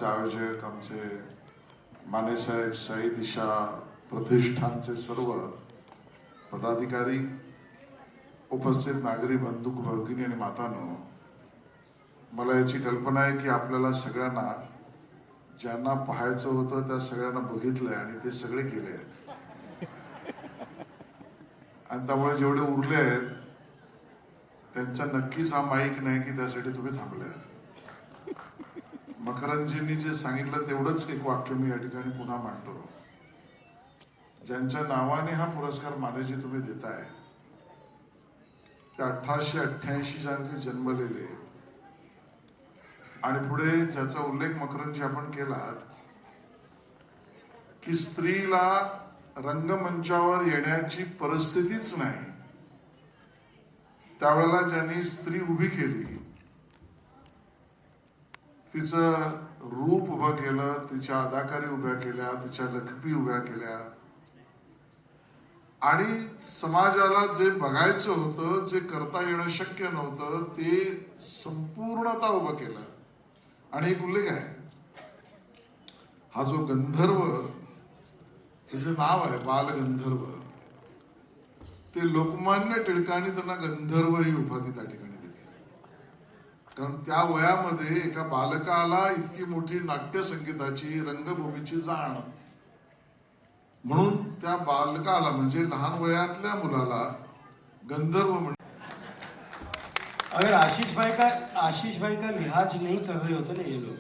कार्यक्रमाचे आयोजक आमचे मानेसाहेब, साई दिशा प्रतिष्ठानचे सर्व पदाधिकारी, उपस्थित नागरी बंधू भगिनी आणि मातांनो, मला याची कल्पना आहे की आपल्याला सगळ्यांना ज्यांना पाहायचं होतं त्या सगळ्यांना बघितलंय आणि ते सगळे केले आहेत आणि त्यामुळे जेवढे उरले आहेत त्यांचा नक्कीच हा माईक नाही की त्यासाठी तुम्ही थांबले आहात. मकरंदजींनी जे सांगितलं तेवढंच एक वाक्य मी या ठिकाणी पुन्हा मांडतो. ज्यांच्या नावाने हा पुरस्कार मानेजी तुम्ही देताय ते 1888 साली जन्मलेले आणि पुढे ज्याचा उल्लेख मकरंदजी आपण केला की स्त्रीला रंगमंचावर येण्याची परिस्थितीच नाही, त्यावेळेला ज्यांनी स्त्री उभी केली, तिचं रूप उभं केलं, तिच्या अदाकारी उभ्या केल्या, तिच्या लखपी उभ्या केल्या आणि समाजाला जे बघायचं होतं, जे करता येणं शक्य नव्हतं ते संपूर्णता उभं केलं. आणि एक उल्लेख आहे, हा जो गंधर्व, हिचं नाव आहे बालगंधर्व, ते लोकमान्य टिळकांनी त्यांना गंधर्व ही उपाधी त्या ठिकाणी दिली. कारण त्या वयामध्ये एका बालकाला इतकी मोठी नाट्यसंगीताची, रंगभूमीची जाण, म्हणून त्या बालकाला म्हणजे लहान वयातल्या मुलाला गंधर्व म्हणून. अगर आशीष भाई का लिहाज नहीं कर रहे होते ना ये लोग,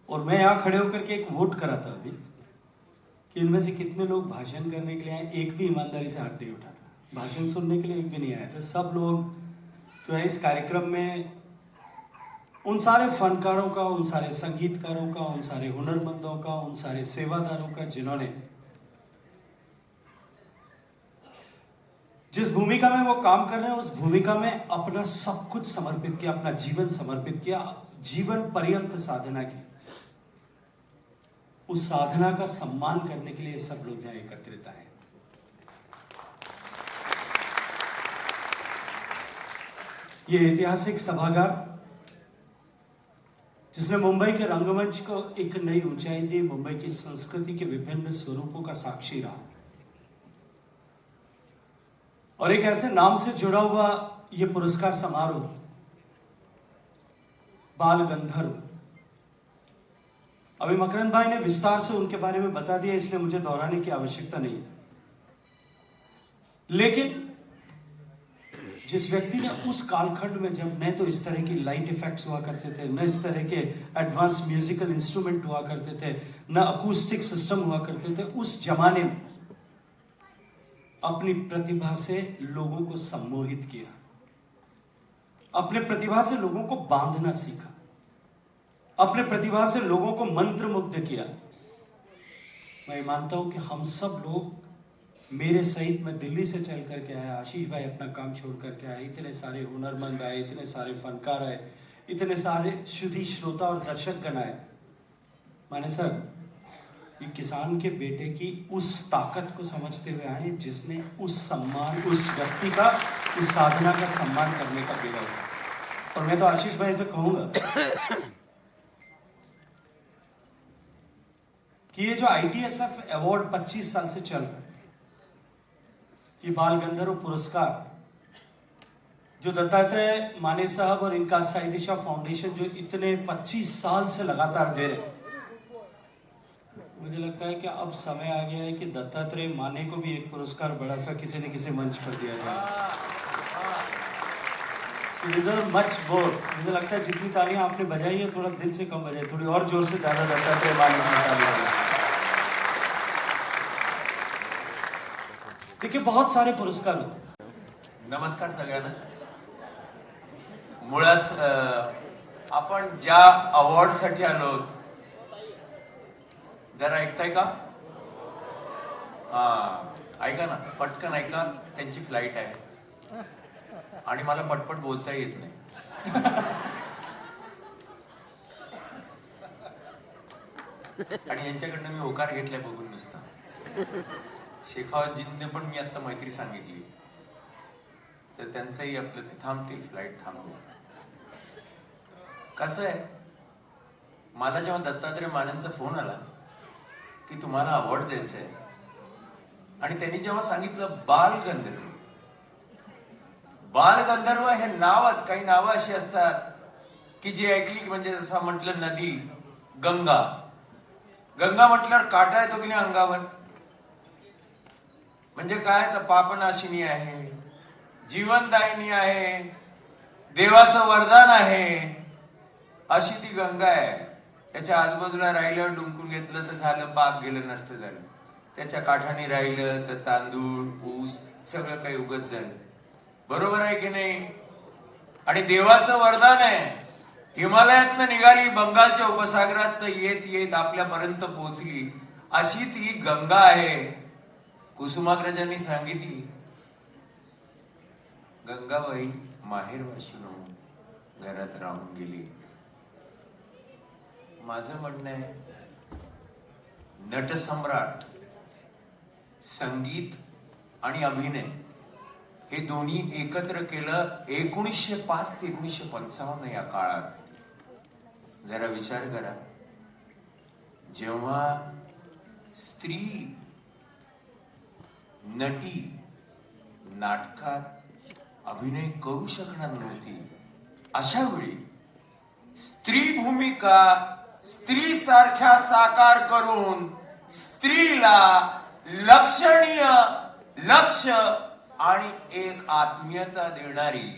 और मैं यहाँ खड़े होकर के एक वोट करा था अभी कि इनमें से कितने लोग भाषण करने के लिए आए, एक भी ईमानदारी से हाथ नहीं उठा था. भाषण सुनने के लिए एक भी नहीं आया था. सब लोग जो है इस कार्यक्रम में उन सारे फनकारों का, उन सारे संगीतकारों का, उन सारे हुनरमंदों का, उन सारे सेवादारों का जिन्होंने जिस भूमिका में वो काम कर रहे हैं उस भूमिका में अपना सब कुछ समर्पित किया, अपना जीवन समर्पित किया, जीवन पर्यंत साधना की. उस साधना का सम्मान करने के लिए सब लोग यहाँ एकत्रित आए. ये ऐतिहासिक सभागार जिसने मुंबई के रंगमंच को एक नई ऊंचाई दी, मुंबई की संस्कृति के विभिन्न स्वरूपों का साक्षी रहा और एक ऐसे नाम से जुड़ा हुआ ये पुरस्कार समारोह बाल गंधर्व. अभी मकरंद भाई ने विस्तार से उनके बारे में बता दिया, इसलिए मुझे दोहराने की आवश्यकता नहीं है. लेकिन जिस व्यक्ति ने उस कालखंड में, जब न तो इस तरह की लाइट इफेक्ट्स हुआ करते थे, न इस तरह के एडवांस म्यूजिकल इंस्ट्रूमेंट हुआ करते थे, न अकूस्टिक सिस्टम हुआ करते थे, उस जमाने में अपनी प्रतिभा से लोगों को सम्मोहित किया, अपने प्रतिभा से लोगों को बांधना सीखा, अपने प्रतिभा से लोगों को मंत्रमुग्ध किया. मैं मानता हूं कि हम सब लोग, मेरे सहित, मैं दिल्ली से चल करके आया, आशीष भाई अपना काम छोड़ करके आए, इतने सारे हुनरमंद आए, इतने सारे फनकार आए, इतने सारे शुद्धि श्रोता और दर्शक गण आए. माने सर, ये किसान के बेटे की उस ताकत को समझते हुए आए जिसने उस सम्मान, उस व्यक्ति का, उस साधना का सम्मान करने का बेड़ा उठाया. और मैं तो आशीष भाई से कहूंगा कि ये जो ITSF अवार्ड 25 साल से चल रहा है, ये बाल गंधर्व पुरस्कार जो दत्तात्रेय माने साहब और इनका साई दिशा फाउंडेशन जो इतने 25 साल से लगातार दे रहे, मुझे लगता है कि अब समय आ गया है कि दत्तात्रेय माने को भी एक पुरस्कार बड़ा सा किसी न किसी मंच पर दिया जाए. Much more. मुझे लगता है जितनी तालियां आपने बजाई है थोड़ा दिल से कम बजाई, थोड़ी और जोर से ज्यादा दत्तात्रेय माने की तालियां. देखिए, बहुत सारे पुरस्कार होते. नमस्कार सगळ्यांना. मुळात आपण ज्या अवॉर्ड साठी आलो जरा ऐकताय का? ऐका ना, पटकन ऐका. त्यांची फ्लाईट आहे आणि मला पटपट बोलता येत नाही. आणि यांच्याकडनं मी होकार घेतलाय बघून नुसता. शेखावतजींनी पण मी आता मैत्री सांगितली तर त्यांचंही आपलं ते थांबतील, फ्लाईट थांबतील. कसं आहे, मला जेव्हा दत्तात्रय मानेंचा फोन आला की तुम्हाला अवॉर्ड द्यायचा आहे, आणि त्यांनी जेव्हा सांगितलं बालगंधर्व, बालगंधर्व हे नावच, काही नावं अशी असतात की जी ऐकली की म्हणजे जसं म्हटलं नदी, गंगा, गंगा म्हटल्यावर काटा येतो की नाही अंगावर, म्हणजे काय तर पापनाशिनी आहे, जीवनदायिनी आहे, देवाचं वरदान आहे, अशी ती गंगा आहे. त्याच्या आजूबाजूला राहिल्यावर डुंकून घेतलं तर झालं, पाप गेलं, नष्ट झालं. त्याच्या काठाने राहिलं तर तांदूळ, ऊस सगळं काही उगत झालं. बरोबर आहे की नाही? आणि देवाचं वरदान आहे. हिमालयातनं निघाली, बंगालच्या उपसागरात येत येत आपल्यापर्यंत पोहोचली, अशी ती गंगा आहे. कुसुमाग्रजांनी सांगितली, गंगाबाई माहेरवाशी घरात राहून गेली. माझं म्हणणं आहे, नटसम्राट, संगीत आणि अभिनय हे दोन्ही एकत्र केलं 1905 ते 1955 या काळात. जरा विचार करा, जेव्हा स्त्री नटी नाटकात अभिनय करू शकणार नव्हती, अशा वेळी स्त्री भूमिका स्त्री सारख्या साकार करून स्त्रीला लक्षणीय लक्ष आणि एक आत्मीयता देणारी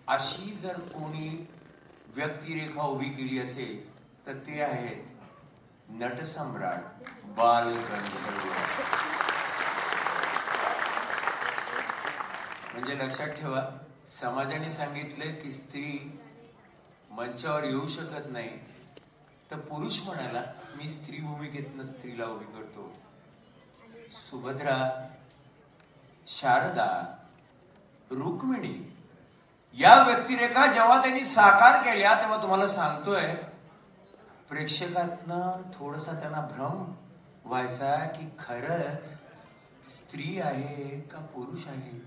अशी जर कोणी व्यक्तिरेखा उभी केली असेल तर ते आहे नटसम्राट बालगंधर्व. म्हणजे लक्षात ठेवा, समाजाने सांगितले की स्त्री मंचावर येऊ शकत नाही, तर पुरुष म्हणाला मी स्त्री भूमिकेतनं स्त्रीला उभी करतो. सुभद्रा, शारदा, रुक्मिणी या व्यक्तिरेखा जेव्हा त्यांनी साकार केल्या तेव्हा तुम्हाला सांगतोय, प्रेक्षकातनं थोडासा त्यांना भ्रम व्हायचा की खरंच स्त्री आहे का पुरुष आहे,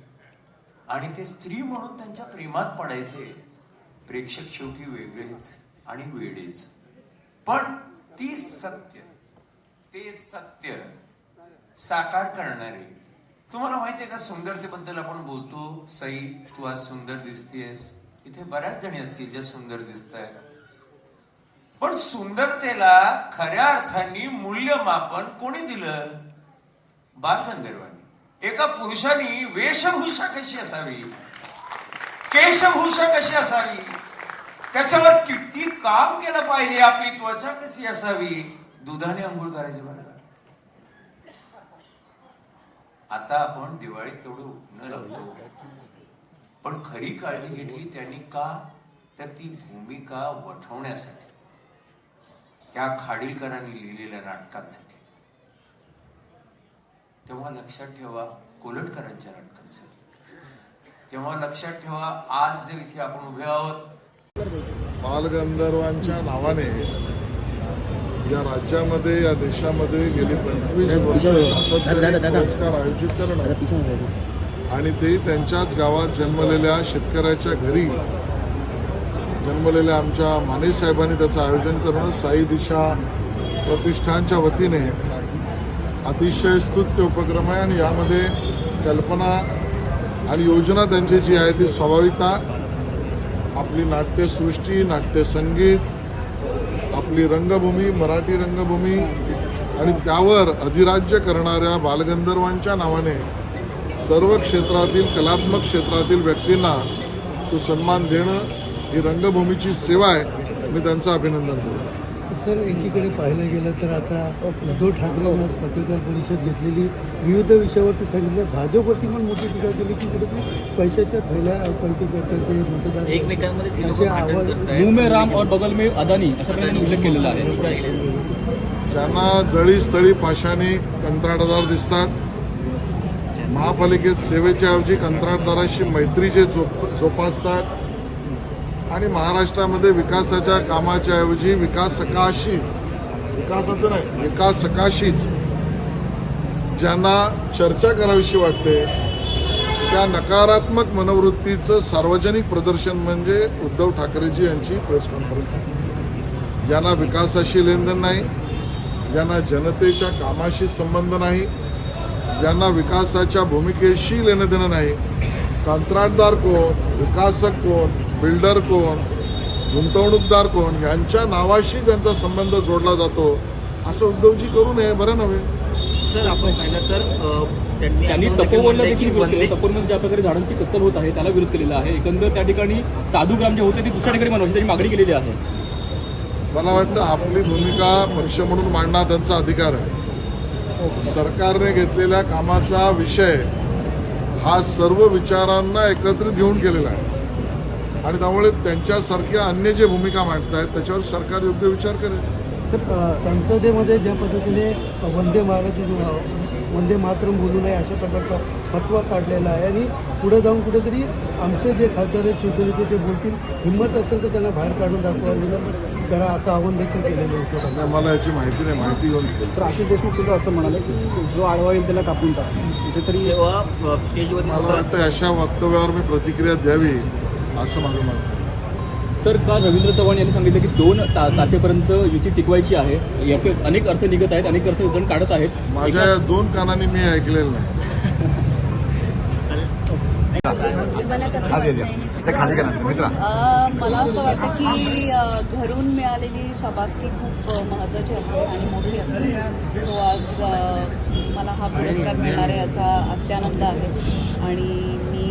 आणि ते स्त्री म्हणून त्यांच्या प्रेमात पडायचे. प्रेक्षक शेवटी वेगळेच आणि वेडेच, पण ती सत्य, ते सत्य साकार करणारे. तुम्हाला माहितीये का, सुंदरतेबद्दल आपण बोलतो, सई तू आज सुंदर दिसतेस, इथे बऱ्याच जणी असतील ज्या सुंदर दिसतायत, पण सुंदरतेला खऱ्या अर्थाने मूल्यमापन कोणी दिलं? बालगंधर्वांनी. एका पुरुषाने वेशभूषा कशी असावी, केशभूषा कशी असावी, त्याच्यावर किती काम केलं पाहिजे, आपली त्वचा कशी असावी, दुधाने अंघोळ करायचे बरं का. आता आपण दिवाळीत तेवढं उठणं लावतो, पण खरी काळजी घेतली त्यांनी का, तर ती भूमिका वठवण्यासाठी, त्या खाडीलकरांनी लिहिलेल्या नाटकांसाठी. तेव्हा लक्षात ठेवा, कोलटकरांच्या नाटकांसाठी. तेव्हा लक्षात ठेवा, आज जे इथे आपण उभे आहोत, बालगंधर्वांच्या नावाने या राज्यामध्ये, या देशामध्ये गेली 25 वर्ष सातत्याने पुरस्कार आयोजित करणं, आणि ते त्यांच्याच गावात जन्मलेल्या शेतकऱ्याच्या घरी जन्मलेल्या आमच्या माने साहेबांनी त्याचं आयोजन करणं, साई दिशा प्रतिष्ठानच्या वतीने अतिशय स्तुत्य उपक्रम आहे. आणि यामध्ये कल्पना आणि योजना त्यांची जी आहे ती स्वाभाविकता, आपली नाट्यसृष्टी, नाट्यसंगीत, आपली रंगभूमी, मराठी रंगभूमी आणि त्यावर अधिराज्य करणाऱ्या बालगंधर्वांच्या नावाने सर्व क्षेत्रातील, कलात्मक क्षेत्रातील व्यक्तींना तो सन्मान देणं ही रंगभूमीची सेवा आहे. मी त्यांचं अभिनंदन करतो. सर, एकीकडे पाहायला गेलं तर आता उद्धव ठाकरेंनी पत्रकार परिषद घेतलेली, विविध विषयावरती सांगितलं, भाजपवरती पण मोठी टीका केली की कुठेतरी पैशाच्या थैल्या पलटी करतात ते मतदार एकमेकांमध्ये असे आवाज, मुंह में राम और बगल में अदानी अशा प्रकारे उल्लेख केलेला आहे. ज्यांना जळी स्थळी पाशाने कंत्राटदार दिसतात, महापालिकेत सेवेच्या ऐवजी कंत्राटदाराशी मैत्री जे जोपासतात, आणि महाराष्ट्रामध्ये विकासाच्या कामाच्या ऐवजी विकासकाशी, विकासाचं नाही विकासकाशीच ज्यांना चर्चा करावीशी वाटते, त्या नकारात्मक मनोवृत्तीचं सार्वजनिक प्रदर्शन म्हणजे उद्धव ठाकरेजी यांची प्रेस कॉन्फरन्स आहे. ज्यांना विकासाशी लेनदेन नाही, ज्यांना जनतेच्या कामाशी संबंध नाही, ज्यांना विकासाच्या भूमिकेशी लेणं देणं नाही, कंत्राटदार कोण, विकासक कोण, बिल्डर कोण, गुंतवणूकदार कोण, यांच्या नावाशी ज्यांचा संबंध जोडला जातो, असं उद्धवजी करू नये, बरं नव्हे. सर, आपण पाहिलं तर त्यांनी तपोवनला देखील विरोध केला. तपोवनमध्ये ज्या प्रकारे झाडांची कत्तल होत आहे त्याला विरोध केलेला आहे. एकंदर त्या ठिकाणी साधूग्राम जे होते ते दुसऱ्या ठिकाणी बनवायची त्यांनी मागणी केलेली आहे. मला वाटतं आपली भूमिका पक्ष म्हणून मांडणं त्यांचा अधिकार आहे. सरकारने घेतलेल्या कामाचा विषय हा सर्व विचारांना एकत्रित घेऊन केलेला आहे आणि त्यामुळे त्यांच्यासारख्या अन्य जे भूमिका मांडतायत त्याच्यावर सरकार योग्य विचार करेल. सर, संसदेमध्ये ज्या पद्धतीने वंदे मातरम बोलू नये अशा प्रकारचा फतवा काढलेला आहे आणि पुढे जाऊन कुठेतरी आमचे जे खासदार आहेत शिवसेनेचे ते बोलतील, हिंमत असेल तर त्यांना बाहेर काढून दाखवा, विनंती करा, असं आवाहन देखील केलेलं होतं. नाही, मला याची माहिती नाही, माहिती घेऊन घेतो. तर आशिष देशमुख सुद्धा असं म्हणाले की जो आडवा येईल त्याला कापून टाक. कुठेतरी तेव्हा स्टेजवरती मला वाटतं अशा वक्तव्यावर मी प्रतिक्रिया द्यावी असं माझं मत आहे. सर, काल रवींद्र चव्हाण यांनी सांगितलं की 2 तारखेपर्यंत युती टिकवायची आहे. याचे अनेक अर्थ निघत आहेत, अनेक अर्थ जण काढत आहेत. माझ्या या 2 कानांनी मी ऐकलेलं नाही. मला असं वाटतं की घरून मिळालेली शाबासकी खूप महत्त्वाची असते आणि मोठी असते. सो आज मला हा पुरस्कार मिळणार आहे याचा अत्यानंद आहे आणि मी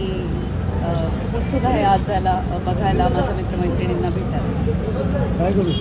खूप उत्सुक आहे आज जायला बघायला, माझ्या मित्रमैत्रिणींना भेटायला. काय करू